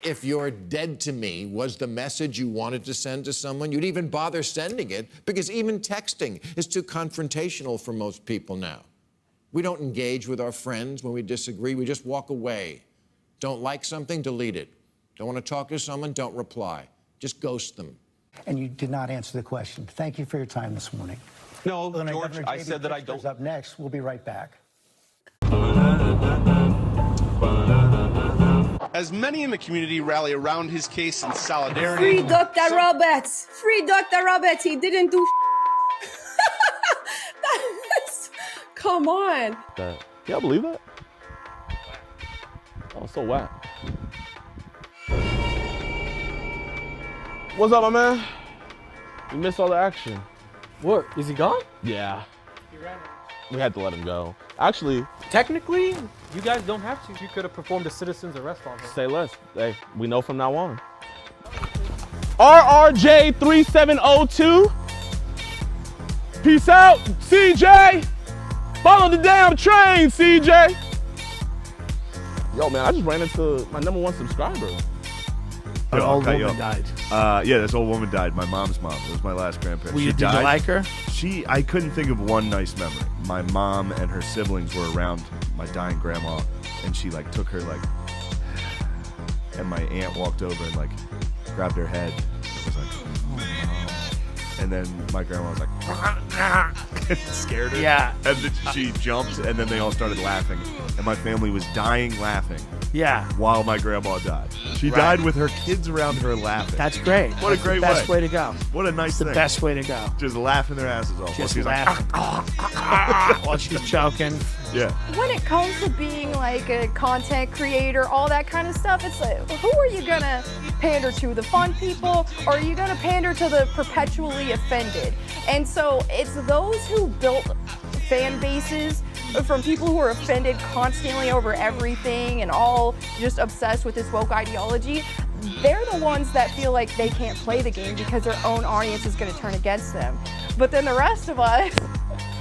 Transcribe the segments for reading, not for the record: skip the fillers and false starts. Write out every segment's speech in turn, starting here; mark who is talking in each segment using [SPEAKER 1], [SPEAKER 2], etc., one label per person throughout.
[SPEAKER 1] If "you're dead to me" was the message you wanted to send to someone, you'd even bother sending it, because even texting is too confrontational for most people now. We don't engage with our friends when we disagree. We just walk away. Don't like something, delete it. Don't want to talk to someone, don't reply. Just ghost them.
[SPEAKER 2] And you did not answer the question. Thank you for your time this morning.
[SPEAKER 3] No,
[SPEAKER 2] Illinois
[SPEAKER 3] George,
[SPEAKER 2] Governor
[SPEAKER 3] I
[SPEAKER 2] J.B.
[SPEAKER 3] said that I
[SPEAKER 2] Pritzker's
[SPEAKER 3] don't.
[SPEAKER 2] Up next. We'll be right back.
[SPEAKER 4] As many in the community rally around his case in solidarity.
[SPEAKER 5] Free Dr. Roberts! Free Dr. Roberts! He didn't do Come on.
[SPEAKER 6] Yeah, I believe that. Oh, so whack. What's up, my man? You missed all the action.
[SPEAKER 7] What? Is he gone?
[SPEAKER 6] Yeah. We had to let him go. Actually,
[SPEAKER 7] Technically, you guys don't have to. You could have performed a citizen's arrest on him.
[SPEAKER 6] say less. Hey, we know from now on. RRJ3702. Peace out, CJ. Follow the damn train, CJ. Yo, man, I just ran into my #1 subscriber.
[SPEAKER 8] An old
[SPEAKER 9] okay,
[SPEAKER 8] woman died.
[SPEAKER 9] Yeah, this old woman died. My mom's mom. It was my last grandparent.
[SPEAKER 8] Did you
[SPEAKER 9] died.
[SPEAKER 8] like her?
[SPEAKER 9] I couldn't think of one nice memory. My mom and her siblings were around my dying grandma, and she like took her like, and my aunt walked over and like grabbed her head and was like, oh, Mom. And then my grandma was like, and scared her.
[SPEAKER 8] Yeah.
[SPEAKER 9] And then she jumped, and then they all started laughing, and my family was dying laughing.
[SPEAKER 8] Yeah.
[SPEAKER 9] While my grandma died. She
[SPEAKER 8] Right.
[SPEAKER 9] died with her kids around her laughing.
[SPEAKER 8] That's great.
[SPEAKER 9] What a
[SPEAKER 8] That's
[SPEAKER 9] great
[SPEAKER 8] the best
[SPEAKER 9] way.
[SPEAKER 8] way to go.
[SPEAKER 9] What a nice
[SPEAKER 8] It's the
[SPEAKER 9] thing.
[SPEAKER 8] best way to go.
[SPEAKER 9] Just laughing their asses off.
[SPEAKER 8] Just
[SPEAKER 9] while she's
[SPEAKER 8] laughing. While she's choking.
[SPEAKER 9] yeah.
[SPEAKER 5] When it comes to being like a content creator, all that kind of stuff, it's like, who are you gonna pander to? The fun people, or are you gonna pander to the perpetually offended? And so it's those who built fan bases from people who are offended constantly over everything and all just obsessed with this woke ideology. They're the ones that feel like they can't play the game because their own audience is going to turn against them. But then the rest of us,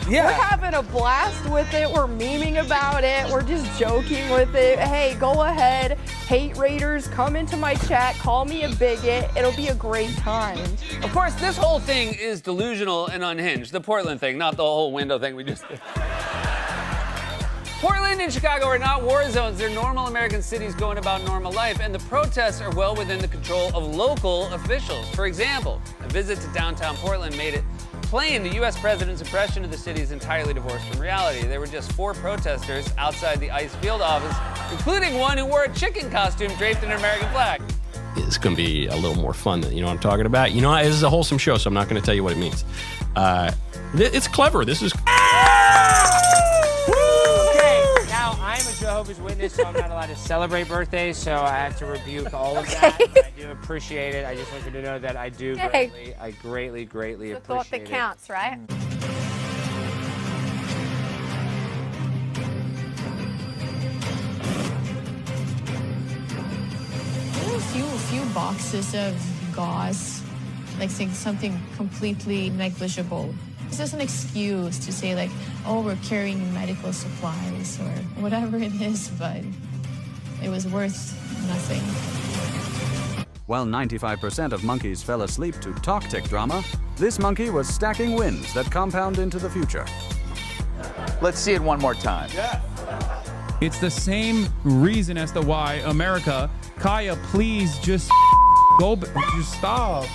[SPEAKER 5] we're having a blast with it. We're memeing about it. We're just joking with it. Hey, go ahead. Hate raiders, come into my chat. Call me a bigot. It'll be a great time.
[SPEAKER 10] Of course, this whole thing is delusional and unhinged. The Portland thing, not the whole window thing we just did. Portland and Chicago are not war zones. They're normal American cities going about normal life, and the protests are well within the control of local officials. For example, a visit to downtown Portland made it plain the U.S. president's impression of the city is entirely divorced from reality. There were just 4 protesters outside the ICE field office, including one who wore a chicken costume draped in an American flag.
[SPEAKER 11] It's going to be a little more fun than, you know what I'm talking about? You know, this is a wholesome show, so I'm not going to tell you what it means. It's clever. This is...
[SPEAKER 12] Now, I'm a Jehovah's Witness, so I'm not allowed to celebrate birthdays, so I have to rebuke all of that. I do appreciate it. I just want you to know that I do greatly appreciate it.
[SPEAKER 5] The thought that counts, right?
[SPEAKER 13] A few boxes of gauze, like saying something completely negligible. It's just an excuse to say like, oh, we're carrying medical supplies or whatever it is, but it was worth nothing.
[SPEAKER 14] While 95% of monkeys fell asleep to talk-tick drama, this monkey was stacking wins that compound into the future.
[SPEAKER 15] Let's see it one more time.
[SPEAKER 16] Yeah. It's the same reason as to why America, Kaya, please just just stop.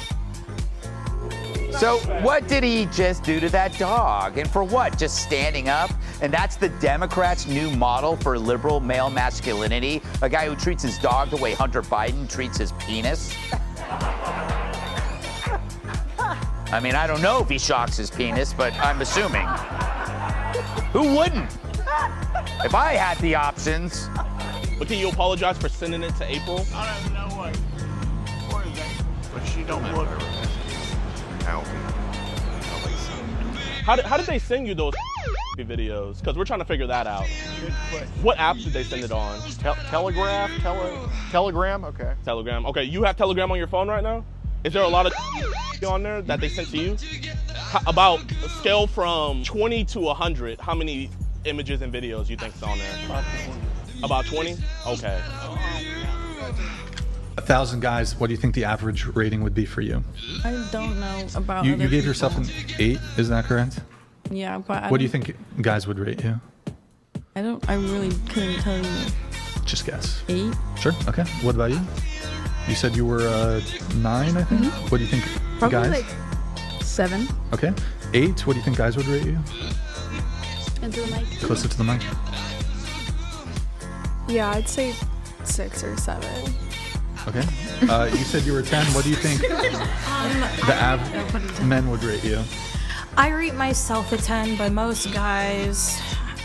[SPEAKER 15] So what did he just do to that dog? And for what? Just standing up? And that's the Democrats' new model for liberal male masculinity? A guy who treats his dog the way Hunter Biden treats his penis? I mean, I don't know if he shocks his penis, but I'm assuming. Who wouldn't? If I had the options.
[SPEAKER 6] But can you apologize for sending it to April?
[SPEAKER 4] I don't know what is that? But she don't look healthy.
[SPEAKER 6] How did they send you those videos? Because we're trying to figure that out. What app did they send it on?
[SPEAKER 4] Telegram? Okay.
[SPEAKER 6] Telegram. Okay, you have Telegram on your phone right now? Is there a lot of on there that they sent to you? About a scale from 20 to 100, how many images and videos you think is on there? About 20. Okay.
[SPEAKER 3] 1,000 guys, what do you think the average rating would be for you?
[SPEAKER 17] I don't know about
[SPEAKER 3] You
[SPEAKER 17] other
[SPEAKER 3] gave yourself an
[SPEAKER 17] people.
[SPEAKER 3] 8, is that correct?
[SPEAKER 17] Yeah, but
[SPEAKER 3] What do you think guys would rate you?
[SPEAKER 17] I really couldn't tell you.
[SPEAKER 3] Just guess.
[SPEAKER 17] 8.
[SPEAKER 3] Sure, okay. What about you? You said you were 9, I think? What do you think
[SPEAKER 17] Probably
[SPEAKER 3] guys?
[SPEAKER 17] like 7.
[SPEAKER 3] Okay. 8, what do you think guys would rate you?
[SPEAKER 17] Into the mic.
[SPEAKER 3] Closer to the mic.
[SPEAKER 5] Yeah, I'd say 6 or 7.
[SPEAKER 3] Okay. You said you were 10. What do you think the average men would rate you?
[SPEAKER 18] I rate myself a 10, but most guys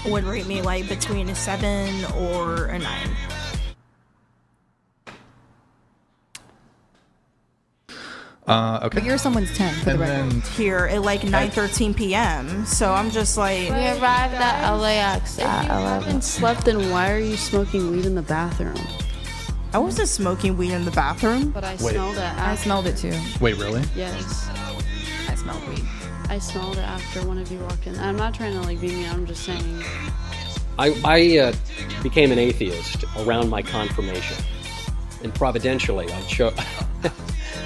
[SPEAKER 18] would rate me like between a 7 or a 9.
[SPEAKER 3] Okay.
[SPEAKER 17] But you're someone's 10 for the record.
[SPEAKER 18] Here at like 9:13 p.m. So I'm just like.
[SPEAKER 19] We arrived at LAX at 11. If you haven't slept, then why are you smoking weed in the bathroom?
[SPEAKER 18] I wasn't smoking weed in the bathroom.
[SPEAKER 19] But I
[SPEAKER 3] Wait.
[SPEAKER 19] smelled it.
[SPEAKER 17] I smelled it too.
[SPEAKER 3] Wait, really?
[SPEAKER 19] Yes.
[SPEAKER 17] I smelled weed.
[SPEAKER 19] I smelled it after one of you walked in. I'm not trying to like be mean. I'm just saying.
[SPEAKER 11] I became an atheist around my confirmation. And providentially, I'll show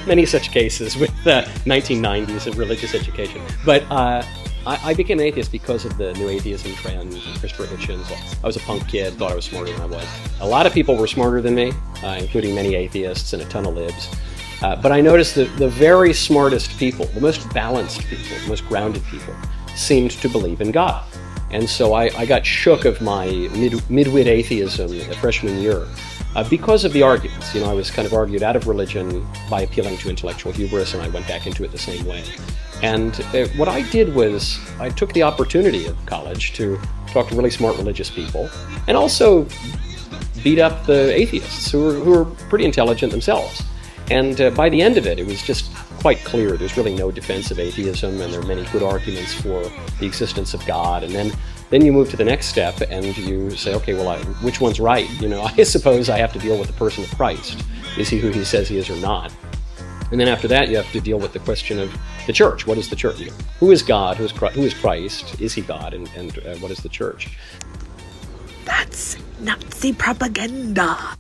[SPEAKER 11] many such cases with the 1990s of religious education. But I became an atheist because of the new atheism trend, Christopher Hitchens. I was a punk kid, thought I was smarter than I was. A lot of people were smarter than me, including many atheists and a ton of libs. But I noticed that the very smartest people, the most balanced people, the most grounded people, seemed to believe in God. And so I got shook of my midwit atheism the freshman year because of the arguments. You know, I was kind of argued out of religion by appealing to intellectual hubris, and I went back into it the same way. And what I did was I took the opportunity at college to talk to really smart religious people and also beat up the atheists who were pretty intelligent themselves. And by the end of it, it was just quite clear there's really no defense of atheism, and there are many good arguments for the existence of God. And then you move to the next step and you say, okay, well, which one's right? You know, I suppose I have to deal with the person of Christ. Is he who he says he is or not? And then after that, you have to deal with the question of the church. What is the church? Who is God? Who is Christ? Is he God? And what is the church?
[SPEAKER 20] That's Nazi propaganda.